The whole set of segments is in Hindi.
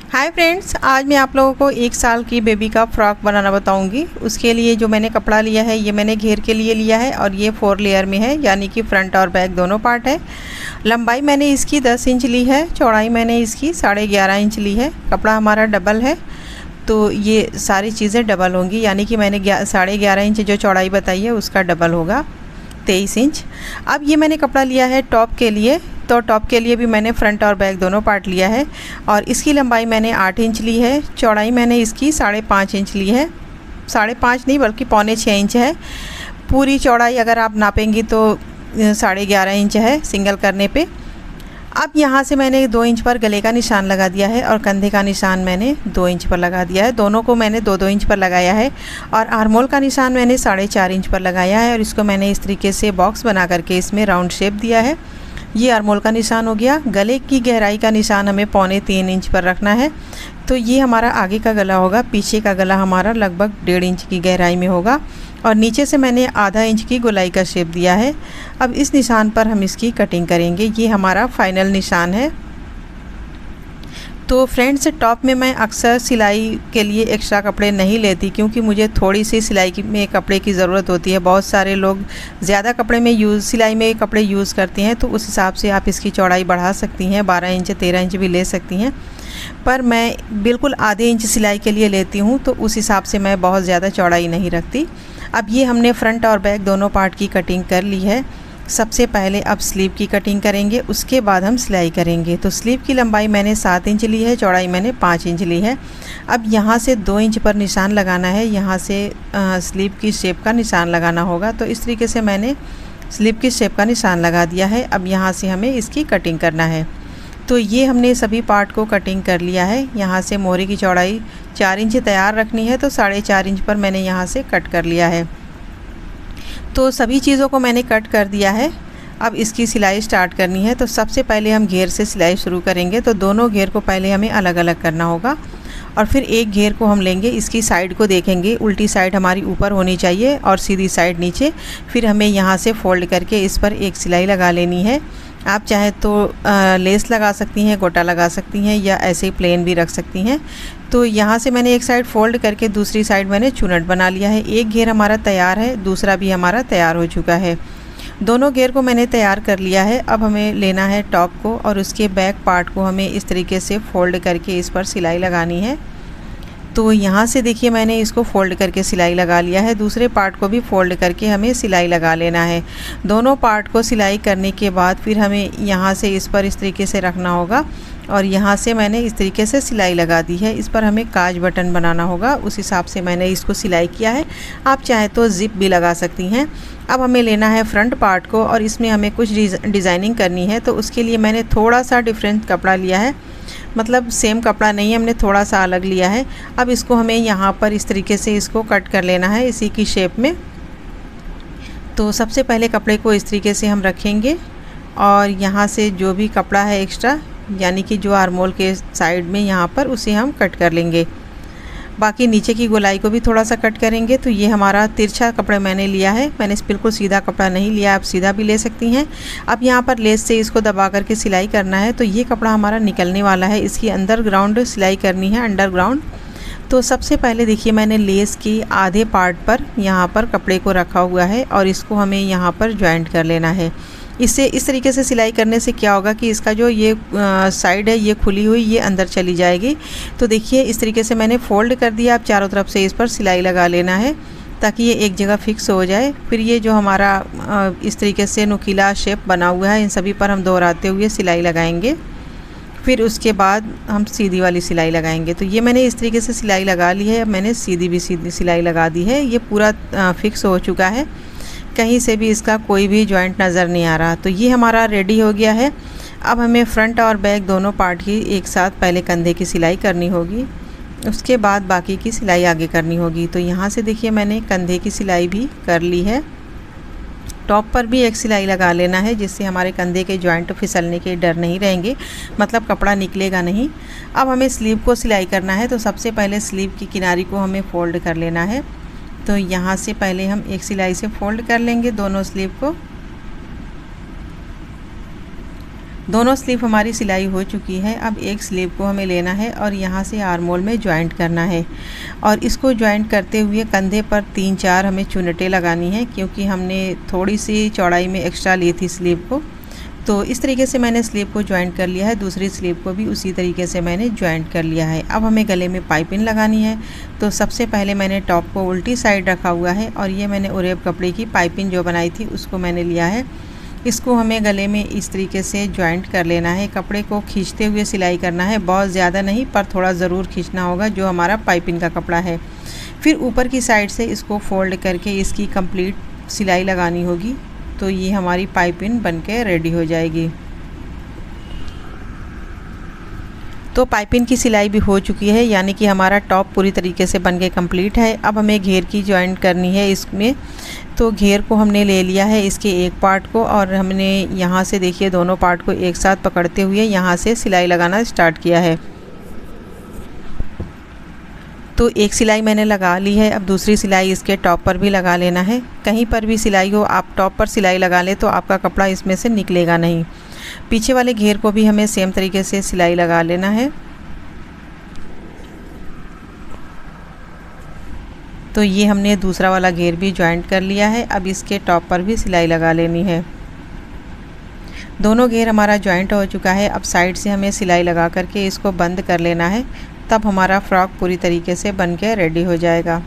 हाय फ्रेंड्स, आज मैं आप लोगों को 1 साल की बेबी का फ़्रॉक बनाना बताऊंगी। उसके लिए जो मैंने कपड़ा लिया है ये मैंने घेर के लिए लिया है और ये 4 लेयर में है, यानी कि फ्रंट और बैक दोनों पार्ट है। लंबाई मैंने इसकी 10 इंच ली है, चौड़ाई मैंने इसकी 11.5 इंच ली है। कपड़ा हमारा डबल है तो ये सारी चीज़ें डबल होंगी, यानी कि मैंने 11.5 इंच जो चौड़ाई बताई है उसका डबल होगा 23 इंच। अब ये मैंने कपड़ा लिया है टॉप के लिए, तो टॉप के लिए भी मैंने फ्रंट और बैक दोनों पार्ट लिया है और इसकी लंबाई मैंने 8 इंच ली है, चौड़ाई मैंने इसकी 5.5 इंच ली है। 5.5 नहीं बल्कि 6.25 इंच है। पूरी चौड़ाई अगर आप नापेंगी तो 11.5 इंच है सिंगल करने पे। अब यहाँ से मैंने 2 इंच पर गले का निशान लगा दिया है और कंधे का निशान मैंने 2 इंच पर लगा दिया है। दोनों को मैंने 2-2 इंच पर लगाया है और आर्मोल का निशान मैंने 4.5 इंच पर लगाया है और इसको मैंने इस तरीके से बॉक्स बना करके इसमें राउंड शेप दिया है। ये आर्मोल का निशान हो गया। गले की गहराई का निशान हमें 3.25 इंच पर रखना है। तो ये हमारा आगे का गला होगा, पीछे का गला हमारा लगभग 1.5 इंच की गहराई में होगा और नीचे से मैंने आधा इंच की गोलाई का शेप दिया है। अब इस निशान पर हम इसकी कटिंग करेंगे। ये हमारा फाइनल निशान है। तो फ्रेंड्स, टॉप में मैं अक्सर सिलाई के लिए एक्स्ट्रा कपड़े नहीं लेती क्योंकि मुझे थोड़ी सी सिलाई में कपड़े की ज़रूरत होती है। बहुत सारे लोग ज़्यादा कपड़े में सिलाई में कपड़े यूज़ करते हैं, तो उस हिसाब से आप इसकी चौड़ाई बढ़ा सकती हैं, 12 इंच 13 इंच भी ले सकती हैं। पर मैं बिल्कुल आधे इंच सिलाई के लिए लेती हूँ, तो उस हिसाब से मैं बहुत ज़्यादा चौड़ाई नहीं रखती। अब ये हमने फ्रंट और बैक दोनों पार्ट की कटिंग कर ली है। सबसे पहले अब स्लीव की कटिंग करेंगे, उसके बाद हम सिलाई करेंगे। तो स्लीव की लंबाई मैंने 7 इंच ली है, चौड़ाई मैंने 5 इंच ली है। अब यहाँ से 2 इंच पर निशान लगाना है, यहाँ से स्लीव की शेप का निशान लगाना होगा। तो इस तरीके से मैंने स्लीव की शेप का निशान लगा दिया है। अब यहाँ से हमें इसकी कटिंग करना है। तो ये हमने सभी पार्ट को कटिंग कर लिया है। यहाँ से मोहरे की चौड़ाई 4 इंच तैयार रखनी है, तो 4.5 इंच पर मैंने यहाँ से कट कर लिया है। तो सभी चीज़ों को मैंने कट कर दिया है। अब इसकी सिलाई स्टार्ट करनी है। तो सबसे पहले हम घेर से सिलाई शुरू करेंगे। तो दोनों घेर को पहले हमें अलग अलग करना होगा और फिर एक घेर को हम लेंगे, इसकी साइड को देखेंगे, उल्टी साइड हमारी ऊपर होनी चाहिए और सीधी साइड नीचे। फिर हमें यहाँ से फोल्ड करके इस पर एक सिलाई लगा लेनी है। आप चाहे तो लेस लगा सकती हैं, गोटा लगा सकती हैं या ऐसे ही प्लेन भी रख सकती हैं। तो यहाँ से मैंने एक साइड फोल्ड करके दूसरी साइड मैंने चुनट बना लिया है। एक घेर हमारा तैयार है, दूसरा भी हमारा तैयार हो चुका है। दोनों घेर को मैंने तैयार कर लिया है। अब हमें लेना है टॉप को और उसके बैक पार्ट को हमें इस तरीके से फोल्ड करके इस पर सिलाई लगानी है। तो यहाँ से देखिए मैंने इसको फ़ोल्ड करके सिलाई लगा लिया है। दूसरे पार्ट को भी फ़ोल्ड करके हमें सिलाई लगा लेना है। दोनों पार्ट को सिलाई करने के बाद फिर हमें यहाँ से इस पर इस तरीके से रखना होगा और यहाँ से मैंने इस तरीके से सिलाई लगा दी है। इस पर हमें काज बटन बनाना होगा, उस हिसाब से मैंने इसको सिलाई किया है। आप चाहे तो ज़िप भी लगा सकती हैं। अब हमें लेना है फ्रंट पार्ट को और इसमें हमें कुछ डिज़ाइनिंग करनी है। तो उसके लिए मैंने थोड़ा सा डिफरेंट कपड़ा लिया है, मतलब सेम कपड़ा नहीं है, हमने थोड़ा सा अलग लिया है। अब इसको हमें यहाँ पर इस तरीके से इसको कट कर लेना है इसी की शेप में। तो सबसे पहले कपड़े को इस तरीके से हम रखेंगे और यहाँ से जो भी कपड़ा है एक्स्ट्रा, यानी कि जो आर्मोल के साइड में यहाँ पर, उसे हम कट कर लेंगे। बाकी नीचे की गोलाई को भी थोड़ा सा कट करेंगे। तो ये हमारा तिरछा कपड़ा मैंने लिया है, मैंने बिल्कुल सीधा कपड़ा नहीं लिया, आप सीधा भी ले सकती हैं। अब यहाँ पर लेस से इसको दबा करके सिलाई करना है। तो ये कपड़ा हमारा निकलने वाला है, इसकी अंडरग्राउंड सिलाई करनी है, अंडरग्राउंड। तो सबसे पहले देखिए मैंने लेस की आधे पार्ट पर यहाँ पर कपड़े को रखा हुआ है और इसको हमें यहाँ पर जॉइंट कर लेना है। इससे इस तरीके से सिलाई करने से क्या होगा कि इसका जो ये साइड है ये खुली हुई, ये अंदर चली जाएगी। तो देखिए इस तरीके से मैंने फ़ोल्ड कर दिया। आप चारों तरफ से इस पर सिलाई लगा लेना है ताकि ये एक जगह फिक्स हो जाए। फिर ये जो हमारा इस तरीके से नुकीला शेप बना हुआ है, इन सभी पर हम दोहराते हुए सिलाई लगाएंगे। फिर उसके बाद हम सीधी वाली सिलाई लगाएंगे। तो ये मैंने इस तरीके से सिलाई लगा ली है। अब मैंने सीधी सिलाई लगा दी है। ये पूरा फिक्स हो चुका है, कहीं से भी इसका कोई भी जॉइंट नज़र नहीं आ रहा। तो ये हमारा रेडी हो गया है। अब हमें फ्रंट और बैक दोनों पार्ट की एक साथ पहले कंधे की सिलाई करनी होगी, उसके बाद बाकी की सिलाई आगे करनी होगी। तो यहाँ से देखिए मैंने कंधे की सिलाई भी कर ली है। टॉप पर भी एक सिलाई लगा लेना है जिससे हमारे कंधे के जॉइंट फिसलने के डर नहीं रहेंगे, मतलब कपड़ा निकलेगा नहीं। अब हमें स्लीव को सिलाई करना है। तो सबसे पहले स्लीव की किनारी को हमें फ़ोल्ड कर लेना है। तो यहाँ से पहले हम एक सिलाई से फ़ोल्ड कर लेंगे दोनों स्लीव को। दोनों स्लीव हमारी सिलाई हो चुकी है। अब एक स्लीव को हमें लेना है और यहाँ से आर्म होल में जॉइंट करना है और इसको जॉइंट करते हुए कंधे पर 3-4 हमें चुनटें लगानी है, क्योंकि हमने थोड़ी सी चौड़ाई में एक्स्ट्रा ली थी स्लीव को। तो इस तरीके से मैंने स्लीव को जॉइंट कर लिया है, दूसरी स्लीव को भी उसी तरीके से मैंने जॉइंट कर लिया है। अब हमें गले में पाइपिंग लगानी है। तो सबसे पहले मैंने टॉप को उल्टी साइड रखा हुआ है और ये मैंने उरेब कपड़े की पाइपिंग जो बनाई थी उसको मैंने लिया है। इसको हमें गले में इस तरीके से जॉइंट कर लेना है। कपड़े को खींचते हुए सिलाई करना है, बहुत ज़्यादा नहीं पर थोड़ा ज़रूर खींचना होगा जो हमारा पाइपिंग का कपड़ा है। फिर ऊपर की साइड से इसको फोल्ड करके इसकी कंप्लीट सिलाई लगानी होगी। तो ये हमारी पाइपिंग बनके रेडी हो जाएगी। तो पाइपिंग की सिलाई भी हो चुकी है, यानी कि हमारा टॉप पूरी तरीके से बनके कंप्लीट है। अब हमें घेर की जॉइंट करनी है इसमें। तो घेर को हमने ले लिया है इसके एक पार्ट को और हमने यहाँ से देखिए दोनों पार्ट को एक साथ पकड़ते हुए यहाँ से सिलाई लगाना स्टार्ट किया है। तो एक सिलाई मैंने लगा ली है। अब दूसरी सिलाई इसके टॉप पर भी लगा लेना है। कहीं पर भी सिलाई हो, आप टॉप पर सिलाई लगा लें तो आपका कपड़ा इसमें से निकलेगा नहीं। पीछे वाले घेर को भी हमें सेम तरीके से सिलाई लगा लेना है। तो ये हमने दूसरा वाला घेर भी जॉइंट कर लिया है। अब इसके टॉप पर भी सिलाई लगा लेनी है। दोनों घेर हमारा जॉइंट हो चुका है। अब साइड से हमें सिलाई लगा करके इसको बंद कर लेना है, तब हमारा फ्रॉक पूरी तरीके से बन के रेडी हो जाएगा।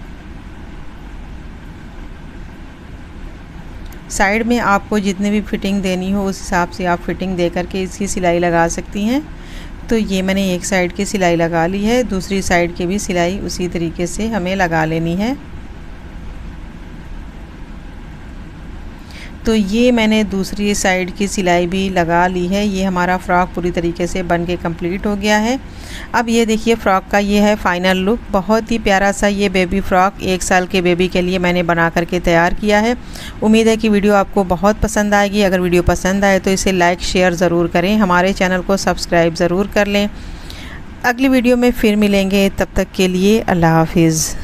साइड में आपको जितने भी फिटिंग देनी हो उस हिसाब से आप फिटिंग दे करके इसकी सिलाई लगा सकती हैं। तो ये मैंने एक साइड की सिलाई लगा ली है, दूसरी साइड की भी सिलाई उसी तरीके से हमें लगा लेनी है। तो ये मैंने दूसरी साइड की सिलाई भी लगा ली है। ये हमारा फ़्रॉक पूरी तरीके से बन के कंप्लीट हो गया है। अब ये देखिए फ़्रॉक का ये है फाइनल लुक। बहुत ही प्यारा सा ये बेबी फ़्रॉक 1 साल के बेबी के लिए मैंने बना करके तैयार किया है। उम्मीद है कि वीडियो आपको बहुत पसंद आएगी। अगर वीडियो पसंद आए तो इसे लाइक शेयर ज़रूर करें, हमारे चैनल को सब्सक्राइब ज़रूर कर लें। अगली वीडियो में फिर मिलेंगे, तब तक के लिए अल्लाह हाफिज़।